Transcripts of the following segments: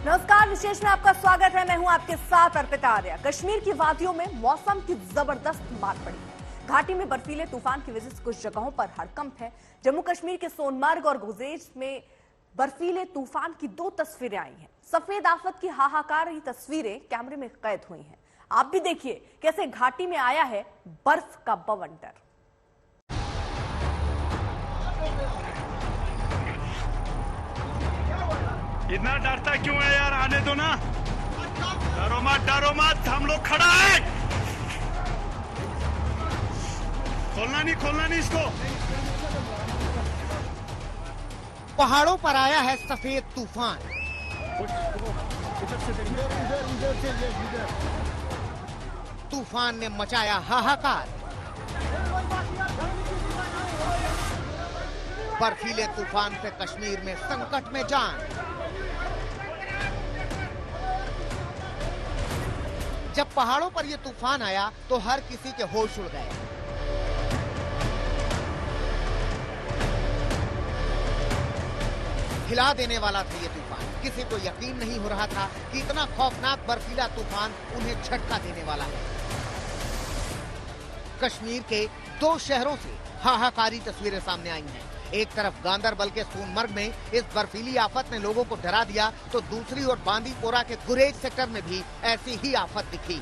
नमस्कार, विशेष में आपका स्वागत है। मैं हूं आपके साथ अर्पिता आर्या। कश्मीर की वादियों में मौसम की जबरदस्त मार पड़ी है। घाटी में बर्फीले तूफान की वजह से कुछ जगहों पर हड़कंप है। जम्मू कश्मीर के सोनमर्ग और गुरेज में बर्फीले तूफान की 2 तस्वीरें आई हैं। सफेद आफत की हाहाकार तस्वीरें कैमरे में कैद हुई हैं। आप भी देखिए कैसे घाटी में आया है बर्फ का बवंडर। इतना डरता क्यों है यार, आने दो ना। डरो मत, हम लोग खड़ा है। खोलना नहीं इसको। पहाड़ों पर आया है सफेद तूफान। तूफान ने मचाया हाहाकार। बर्फीले तूफान से कश्मीर में संकट में जान। जब पहाड़ों पर यह तूफान आया तो हर किसी के होश उड़ गए। हिला देने वाला था ये तूफान। किसी को यकीन नहीं हो रहा था कि इतना खौफनाक बर्फीला तूफान उन्हें झटका देने वाला है। कश्मीर के 2 शहरों से हाहाकारी तस्वीरें सामने आई हैं। एक तरफ गांदरबल के सोनमर्ग में इस बर्फीली आफत ने लोगों को डरा दिया, तो दूसरी ओर बांदीपोरा के गुरेज सेक्टर में भी ऐसी ही आफत दिखी।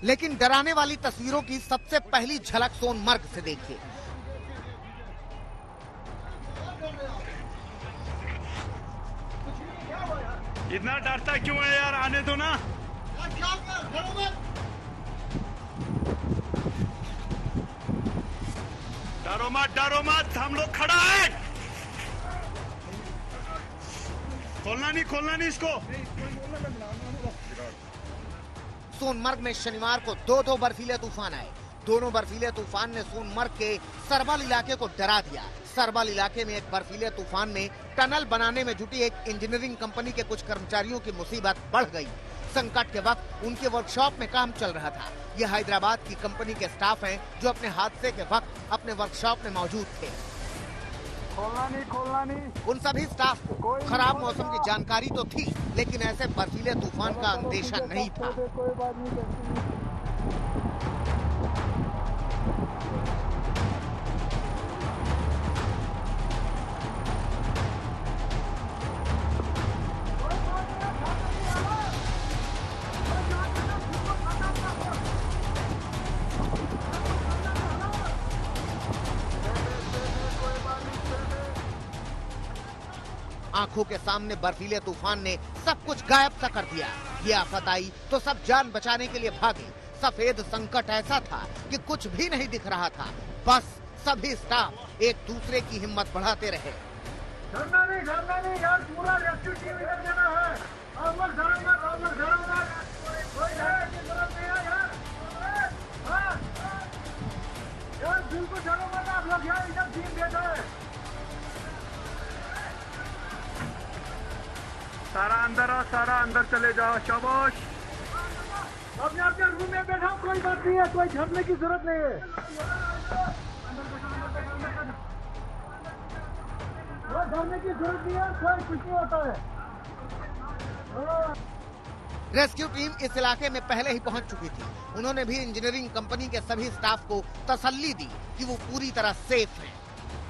लेकिन डराने वाली तस्वीरों की सबसे पहली झलक सोनमर्ग से देखिए। इतना डरता क्यों है यार, आने दो ना। डरो मत, हम लोग खड़ा है। खोलना नहीं इसको। सोनमर्ग में शनिवार को 2 बर्फीले तूफान आए। दोनों बर्फीले तूफान ने सोनमर्ग के सरबल इलाके को डरा दिया। सरबल इलाके में एक बर्फीले तूफान में टनल बनाने में जुटी एक इंजीनियरिंग कंपनी के कुछ कर्मचारियों की मुसीबत बढ़ गई। संकट के वक्त उनके वर्कशॉप में काम चल रहा था। ये हैदराबाद की कंपनी के स्टाफ हैं जो अपने हादसे के वक्त अपने वर्कशॉप में मौजूद थे। खोलना नहीं। उन सभी स्टाफ को खराब मौसम की जानकारी तो थी, लेकिन ऐसे बर्फीले तूफान का अंदेशा नहीं था। कोई बात नहीं। आंखों के सामने बर्फीले तूफान ने सब कुछ गायब सा कर दिया। ये आफत आई तो सब जान बचाने के लिए भागे। सफेद संकट ऐसा था कि कुछ भी नहीं दिख रहा था। बस सभी स्टाफ एक दूसरे की हिम्मत बढ़ाते रहे। डरना नहीं यार, पूरा रेस्क्यू टीम इधर जाना है। आप लोग डरो मत। कोई डरने की जरूरत नहीं है यार। यार बिल्कुल डरो मत आप लोग, यार इधर टीम भेजा है। सारा अंदर चले जाओ। शाबाश। अपने रूम में बैठा, कोई बात नहीं है, कोई झपने की जरूरत नहीं है। डरने की जरूरत नहीं है, कोई कुछ नहीं होता है। रेस्क्यू टीम इस इलाके में पहले ही पहुंच चुकी थी। उन्होंने भी इंजीनियरिंग कंपनी के सभी स्टाफ को तसल्ली दी कि वो पूरी तरह सेफ हैं।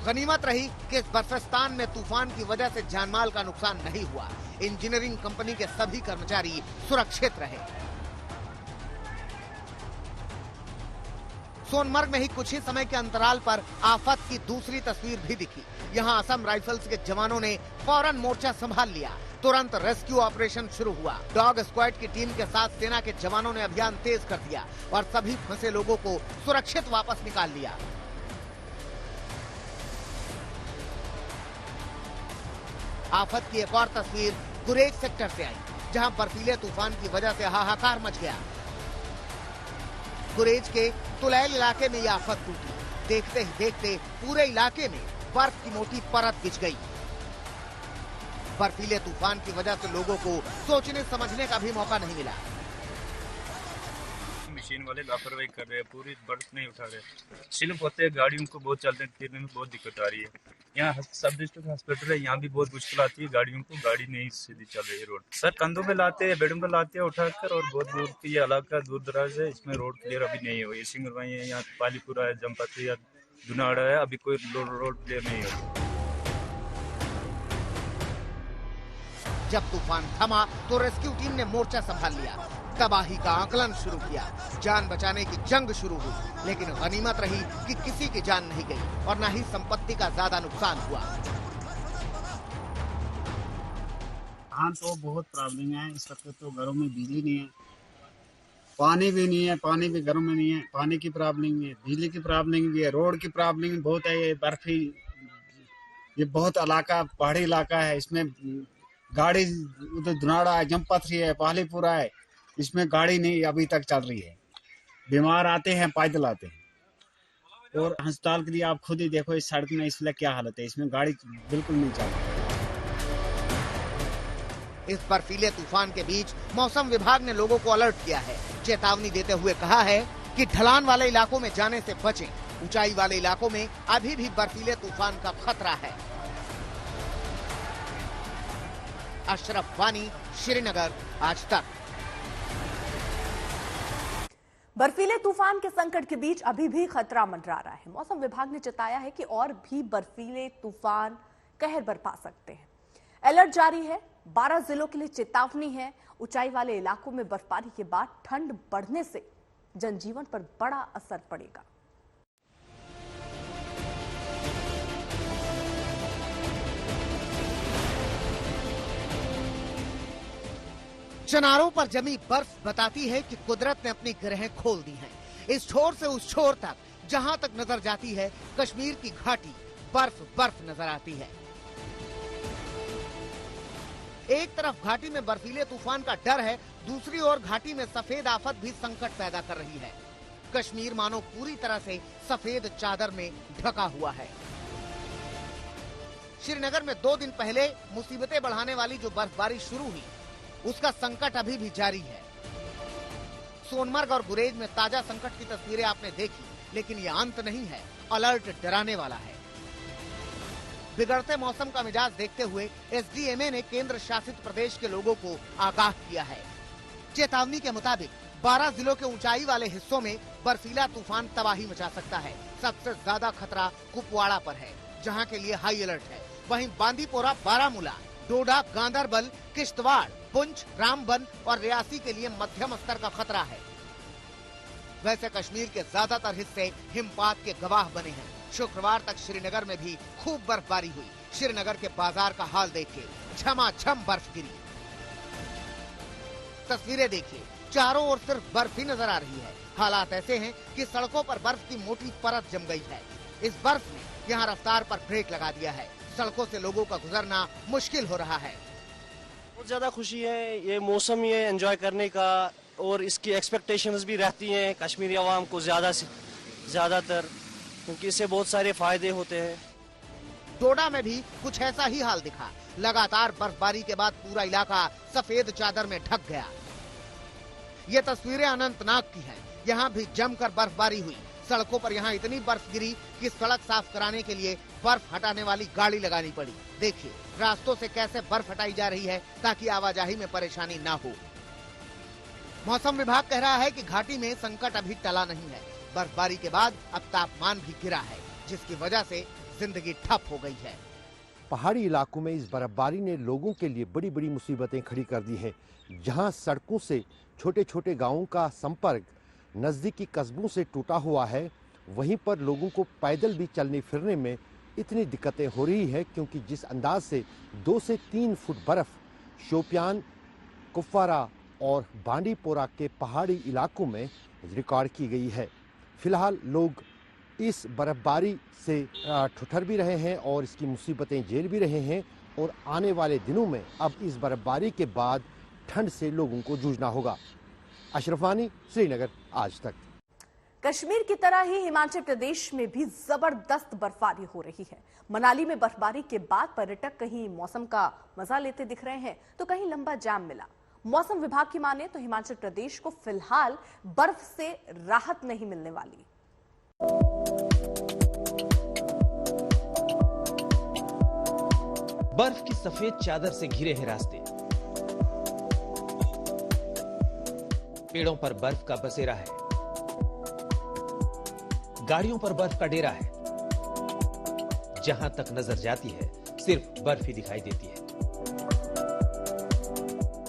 गनीमत रही कि इस बर्फिस्तान में तूफान की वजह से जानमाल का नुकसान नहीं हुआ। इंजीनियरिंग कंपनी के सभी कर्मचारी सुरक्षित रहे। सोनमर्ग में ही कुछ ही समय के अंतराल पर आफत की दूसरी तस्वीर भी दिखी। यहाँ असम राइफल्स के जवानों ने फौरन मोर्चा संभाल लिया। तुरंत रेस्क्यू ऑपरेशन शुरू हुआ। डॉग स्क्वाड की टीम के साथ सेना के जवानों ने अभियान तेज कर दिया और सभी फंसे लोगों को सुरक्षित वापस निकाल लिया। आफत की एक और तस्वीर गुरेज सेक्टर से आई, जहां बर्फीले तूफान की वजह से हाहाकार मच गया। गुरेज के तुलैल इलाके में यह आफत टूटी। देखते ही देखते पूरे इलाके में बर्फ की मोटी परत बिछ गई। बर्फीले तूफान की वजह से लोगों को सोचने समझने का भी मौका नहीं मिला। मशीन वाले लापरवाही कर रहे हैं, पूरी बर्फ नहीं उठा रहे, स्लिप होते हैं, गाड़ियों को बहुत चलने फिरने में बहुत दिक्कत आ रही है। यहाँ सब डिस्ट्रिक्ट हॉस्पिटल है, यहाँ भी बहुत मुश्किल आती है गाड़ियों को, गाड़ी नहीं सीधी चल रही है रोड। सर कंधों में लाते हैं, बेड़ों में लाते हैं उठाकर, और बहुत दूर की ये इलाका दूर दराज है, इसमें रोड क्लियर अभी नहीं हुई है। सिंगरवाई है, यहाँ पालीपुरा है, जमपत्री है, दुनाड़ा है, अभी कोई रोड क्लियर नहीं हुई। जब तूफान थमा तो रेस्क्यू टीम ने मोर्चा संभाल लिया, तबाही का आकलन शुरू किया, जान बचाने की जंग शुरू हुई। लेकिन गनीमत रही कि किसी की जान नहीं गई और न ही संपत्ति का ज्यादा नुकसान हुआ। हाँ, तो बहुत प्रॉब्लम है इस वक्त। तो घरों में बिजली नहीं है, पानी भी नहीं है, पानी भी घरों में नहीं है, पानी की प्रॉब्लम है, बिजली की प्रॉब्लम भी है, रोड की प्रॉब्लम बहुत है। ये बर्फी, ये बहुत इलाका पहाड़ी इलाका है, इसमें गाड़ी उधर धुनाड़ा है, जमपथरी है, पालीपुरा है, इसमें गाड़ी नहीं अभी तक चल रही है। बीमार आते हैं, पैदल आते हैं। और अस्पताल के लिए आप खुद ही देखो इस सड़क में इसलिए क्या हालत है, इसमें गाड़ी बिल्कुल नहीं चल रही। इस बर्फीले तूफान के बीच मौसम विभाग ने लोगों को अलर्ट किया है, चेतावनी देते हुए कहा है कि ढलान वाले इलाकों में जाने से बचें। ऊंचाई वाले इलाकों में अभी भी बर्फीले तूफान का खतरा है। अशरफ वानी, श्रीनगर, आज तक। बर्फीले तूफान के संकट के बीच अभी भी खतरा मंडरा रहा है। मौसम विभाग ने जताया है कि और भी बर्फीले तूफान कहर बरपा सकते हैं। अलर्ट जारी है, 12 जिलों के लिए चेतावनी है। ऊंचाई वाले इलाकों में बर्फबारी के बाद ठंड बढ़ने से जनजीवन पर बड़ा असर पड़ेगा। किनारों पर जमी बर्फ बताती है कि कुदरत ने अपनी गिरहें खोल दी हैं। इस छोर से उस छोर तक जहां तक नजर जाती है, कश्मीर की घाटी बर्फ बर्फ नजर आती है। एक तरफ घाटी में बर्फीले तूफान का डर है, दूसरी ओर घाटी में सफेद आफत भी संकट पैदा कर रही है। कश्मीर मानो पूरी तरह से सफेद चादर में ढका हुआ है। श्रीनगर में 2 दिन पहले मुसीबतें बढ़ाने वाली जो बर्फबारी शुरू हुई, उसका संकट अभी भी जारी है। सोनमर्ग और गुरेज में ताजा संकट की तस्वीरें आपने देखी, लेकिन ये अंत नहीं है, अलर्ट डराने वाला है। बिगड़ते मौसम का मिजाज देखते हुए एसडीएमए ने केंद्र शासित प्रदेश के लोगों को आगाह किया है। चेतावनी के मुताबिक 12 जिलों के ऊंचाई वाले हिस्सों में बर्फीला तूफान तबाही मचा सकता है। सबसे ज्यादा खतरा कुपवाड़ा पर है, जहां के लिए हाई अलर्ट है। वहीं बांदीपोरा, बारामूला, डोडा, गांधरबल, किश्तवाड़, पुंछ, रामबन और रियासी के लिए मध्यम स्तर का खतरा है। वैसे कश्मीर के ज्यादातर हिस्से हिमपात के गवाह बने हैं। शुक्रवार तक श्रीनगर में भी खूब बर्फबारी हुई। श्रीनगर के बाजार का हाल देखिए, झमाझम बर्फ गिरी। तस्वीरें देखिए, चारों ओर सिर्फ बर्फ ही नजर आ रही है। हालात ऐसे हैं कि सड़कों पर बर्फ की मोटी परत जम गई है। इस बर्फ ने यहाँ रफ्तार पर ब्रेक लगा दिया है। सड़कों से लोगों का गुजरना मुश्किल हो रहा है। बहुत ज्यादा खुशी है, ये मौसम ये एंजॉय करने का, और इसकी एक्सपेक्टेशंस भी रहती हैं कश्मीरी आवाम को ज्यादातर, क्योंकि इससे बहुत सारे फायदे होते हैं। डोडा में भी कुछ ऐसा ही हाल दिखा। लगातार बर्फबारी के बाद पूरा इलाका सफेद चादर में ढक गया। ये तस्वीरें अनंतनाग की हैं। यहाँ भी जमकर बर्फबारी हुई। सड़कों पर यहाँ इतनी बर्फ गिरी कि सड़क साफ कराने के लिए बर्फ हटाने वाली गाड़ी लगानी पड़ी। देखिए रास्तों से कैसे बर्फ हटाई जा रही है ताकि आवाजाही में परेशानी ना हो। मौसम विभाग कह रहा है कि घाटी में संकट अभी टला नहीं है। बर्फबारी के बाद अब तापमान भी गिरा है, जिसकी वजह से जिंदगी ठप हो गई है। पहाड़ी इलाकों में इस बर्फबारी ने लोगों के लिए बड़ी बड़ी मुसीबतें खड़ी कर दी हैं। जहां सड़कों से छोटे छोटे गांवों का संपर्क नज़दीकी कस्बों से टूटा हुआ है, वहीं पर लोगों को पैदल भी चलने फिरने में इतनी दिक्कतें हो रही है, क्योंकि जिस अंदाज से 2 से 3 फुट बर्फ शोपियान, कुपवाड़ा और बांडीपोरा के पहाड़ी इलाकों में रिकॉर्ड की गई है। फिलहाल लोग इस बर्फबारी से ठुठर भी रहे हैं और इसकी मुसीबतें झेल भी रहे हैं, और आने वाले दिनों में अब इस बर्फबारी के बाद ठंड से लोगों को जूझना होगा। अशरफ वानी, श्रीनगर, आज तक। कश्मीर की तरह ही हिमाचल प्रदेश में भी जबरदस्त बर्फबारी हो रही है। मनाली में बर्फबारी के बाद पर्यटक कहीं मौसम का मजा लेते दिख रहे हैं तो कहीं लंबा जाम मिला। मौसम विभाग की माने तो हिमाचल प्रदेश को फिलहाल बर्फ से राहत नहीं मिलने वाली। बर्फ की सफेद चादर से घिरे हैं रास्ते, पेड़ों पर बर्फ का बसेरा है, गाड़ियों पर बर्फ का डेरा है, जहां तक नजर जाती है सिर्फ बर्फ ही दिखाई देती है।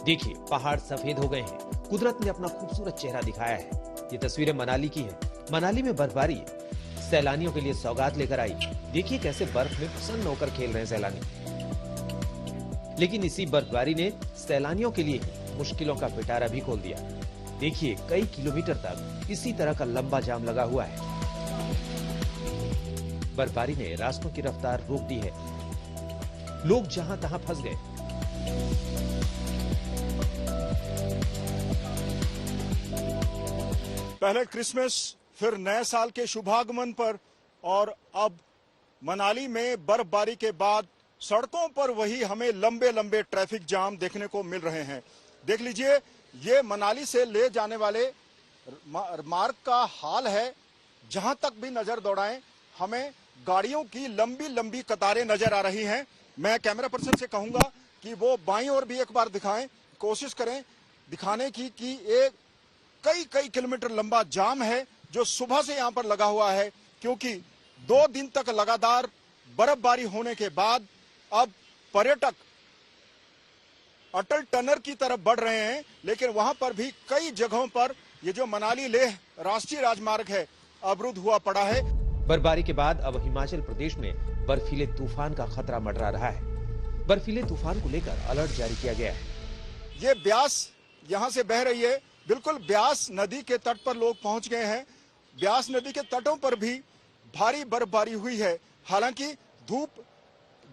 देखिए, पहाड़ सफेद हो गए हैं, कुदरत ने अपना खूबसूरत चेहरा दिखाया है। ये तस्वीरें मनाली की हैं। मनाली में बर्फबारी सैलानियों के लिए सौगात लेकर आई। देखिए कैसे बर्फ में प्रसन्न होकर खेल रहे हैं सैलानी। लेकिन इसी बर्फबारी ने सैलानियों के लिए मुश्किलों का पिटारा भी खोल दिया। देखिए, कई किलोमीटर तक इसी तरह का लंबा जाम लगा हुआ है। बर्फबारी ने रास्तों की रफ्तार रोक दी है, लोग जहां तहां फंस गए। पहले क्रिसमस, फिर नए साल के शुभागमन पर और अब मनाली में बर्फबारी के बाद सड़कों पर वही हमें लंबे लंबे ट्रैफिक जाम देखने को मिल रहे हैं। देख लीजिए, ये मनाली से ले जाने वाले मार्ग का हाल है। जहां तक भी नजर दौड़ाएं, हमें गाड़ियों की लंबी लंबी कतारें नजर आ रही हैं। मैं कैमरा पर्सन से कहूंगा कि वो बाईं ओर भी एक बार दिखाएं, कोशिश करें दिखाने की कि एक कई किलोमीटर लंबा जाम है जो सुबह से यहां पर लगा हुआ है, क्योंकि 2 दिन तक लगातार बर्फबारी होने के बाद अब पर्यटक अटल टनल की तरफ बढ़ रहे हैं। लेकिन वहां पर भी कई जगहों पर ये जो मनाली लेह राष्ट्रीय राजमार्ग है अवरुद्ध हुआ पड़ा है। बर्फबारी के बाद अब हिमाचल प्रदेश में बर्फीले तूफान का खतरा मंडरा रहा है। बर्फीले तूफान को लेकर अलर्ट जारी किया गया है। ये ब्यास यहां से बह रही है, बिल्कुल ब्यास नदी के तट पर लोग पहुंच गए हैं। ब्यास नदी के तटों पर भी भारी बर्फबारी हुई है। हालांकि धूप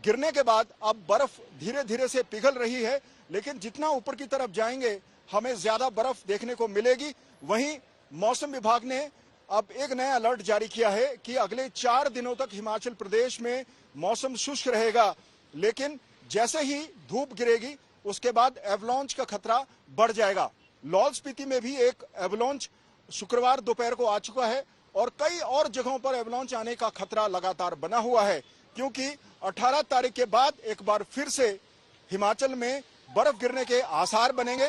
गिरने के बाद अब बर्फ धीरे धीरे से पिघल रही है, लेकिन जितना ऊपर की तरफ जाएंगे हमें ज्यादा बर्फ देखने को मिलेगी। वहीं मौसम विभाग ने अब एक नया अलर्ट जारी किया है कि अगले 4 दिनों तक हिमाचल प्रदेश में मौसम शुष्क रहेगा, लेकिन जैसे ही धूप गिरेगी उसके बाद एवलांच का खतरा बढ़ जाएगा। लाहौल स्पीति में भी एक एवलांच शुक्रवार दोपहर को आ चुका है और कई और जगहों पर एवलांच आने का खतरा लगातार बना हुआ है, क्योंकि 18 तारीख के बाद एक बार फिर से हिमाचल में बर्फ गिरने के आसार बनेंगे।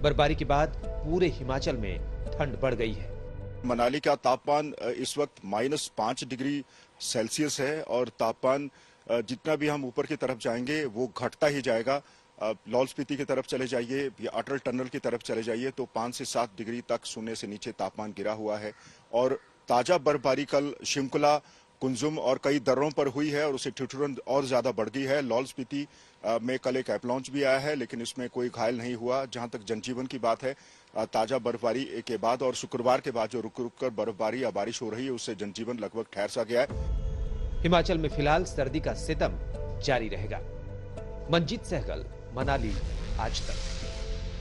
बर्फबारी के बाद पूरे हिमाचल में ठंड बढ़ गई है। मनाली का तापमान इस वक्त -5 डिग्री सेल्सियस है और तापमान जितना भी हम ऊपर की तरफ जाएंगे वो घटता ही जाएगा। लाहौल स्पीति की तरफ चले जाइए या अटल टनल की तरफ चले जाइए तो 5 से 7 डिग्री तक शून्य से नीचे तापमान गिरा हुआ है। और ताजा बर्फबारी कल शिमकुला, कुंजुम और कई दर्रों पर हुई है और उससे ठिठुरन और ज्यादा बढ़ गई है। लाहौल स्पीति में कल एक एवलांच भी आया है, लेकिन इसमें कोई घायल नहीं हुआ। जहां तक जनजीवन की बात है, ताजा बर्फबारी के बाद और शुक्रवार के बाद जो रुक रुक कर बर्फबारी या बारिश हो रही है उससे जनजीवन लगभग ठहर सा गया है। हिमाचल में फिलहाल सर्दी का सितम जारी रहेगा। मंजीत सहगल, मनाली, आज तक।